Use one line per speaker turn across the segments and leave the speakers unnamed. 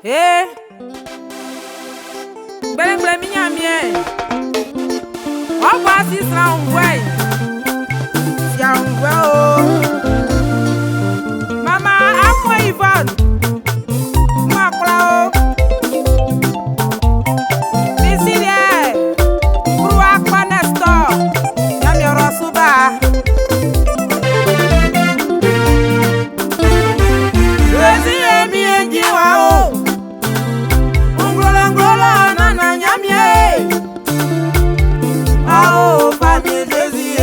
Eh, Bele minha mie. O quase será vai. Se a vai. Mama, amo Ivan. Maclao. Misilie. Kurwa kwa nesto. Yami rosuba. Rezi emi enjiwa o. Ngolo nana nyamie. Ao famille Jésus.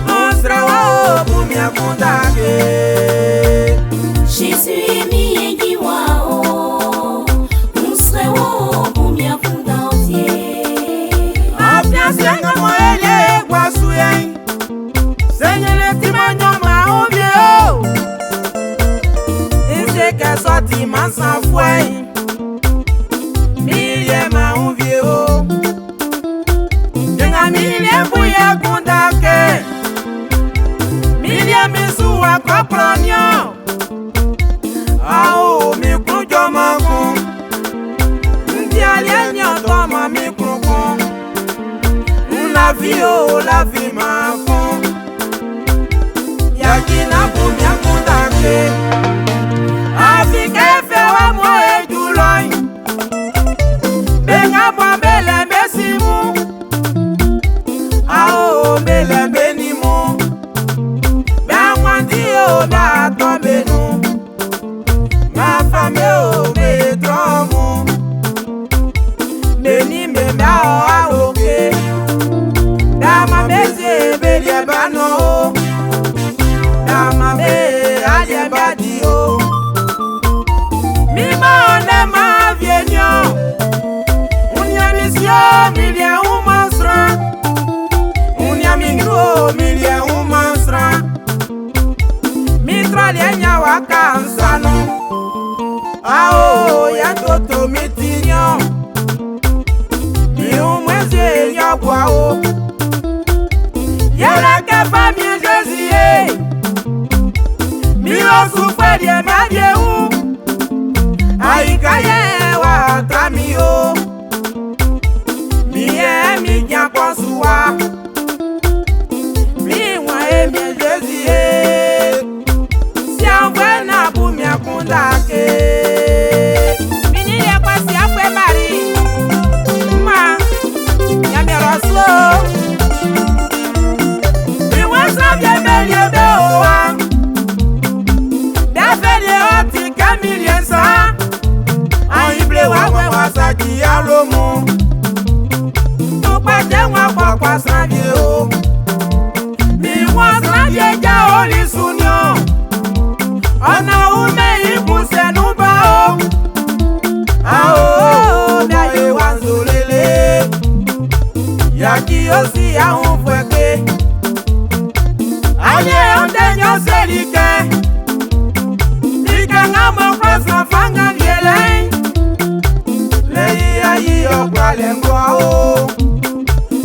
On sera au bumia kundake.
Jésus mi enjiwa o. On sera au bumia kundake.
Apia senga moele kwasuye. Senyele timanyoma obie o. Ise ke sorti mansa foi. Milie buye kundake. Milie misuwa kopronyo. Ao mikrujo maku. Ndi alienyo toma mikruku. La vie maku. Yakina bumya kundake. Afike fewa moe juloi. Benga mwambele mesimu. Ao mele benimo. Bamwandi o da tombenu. Ma femme o me tromu. Beni me ma o aoke. Dama meze belie bano. Dama me alie badi o. Mi ma ne ma vienyo. Unya misio milie umasra. Mingro milie umansra. Mitra lienya waka nsano. Ao ya toto mitinyo. Mi umweze nyabwa o. Yela ke famille Jésus. Mi osufwe die madie u. Aikaye wa tamio. Mi mi nya konsuwa. Kundake. Minile kwa si afwe mari. Ma, yami roso. Iwasa vye be owa. Dafele oti kamilien sa. Aible wawe wasaki alomo. Tukpate wakwa kwa sravye o. Mi wasravye ja oli sunyo. Ona ume ibuse nuba o. Ao miaye wanzolele. Yaki osi ya unfweke. Anye ondenyo selike. Ike ngamo krosa fanga ngele. Leyi ayi okwale ngwa o.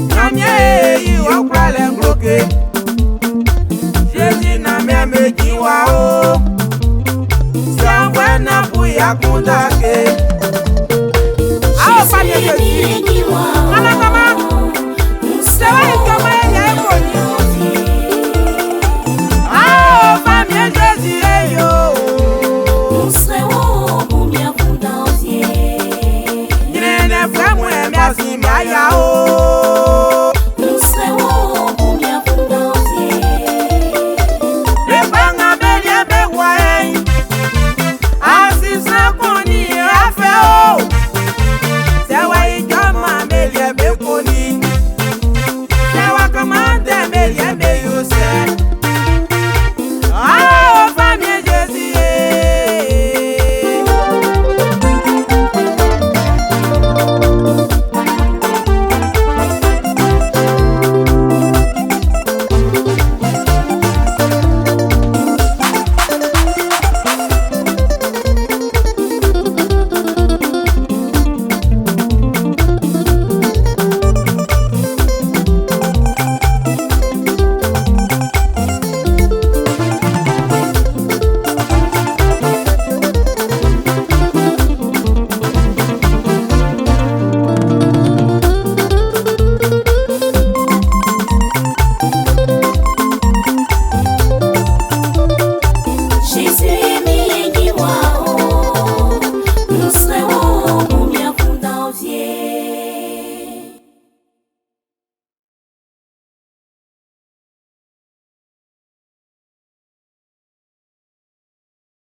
Nyamye yi okwale ngloke. Jésus na memeji wa o. Siangwena buya kundake. Ao famille Jésus. Ana kama. Sewa ikama.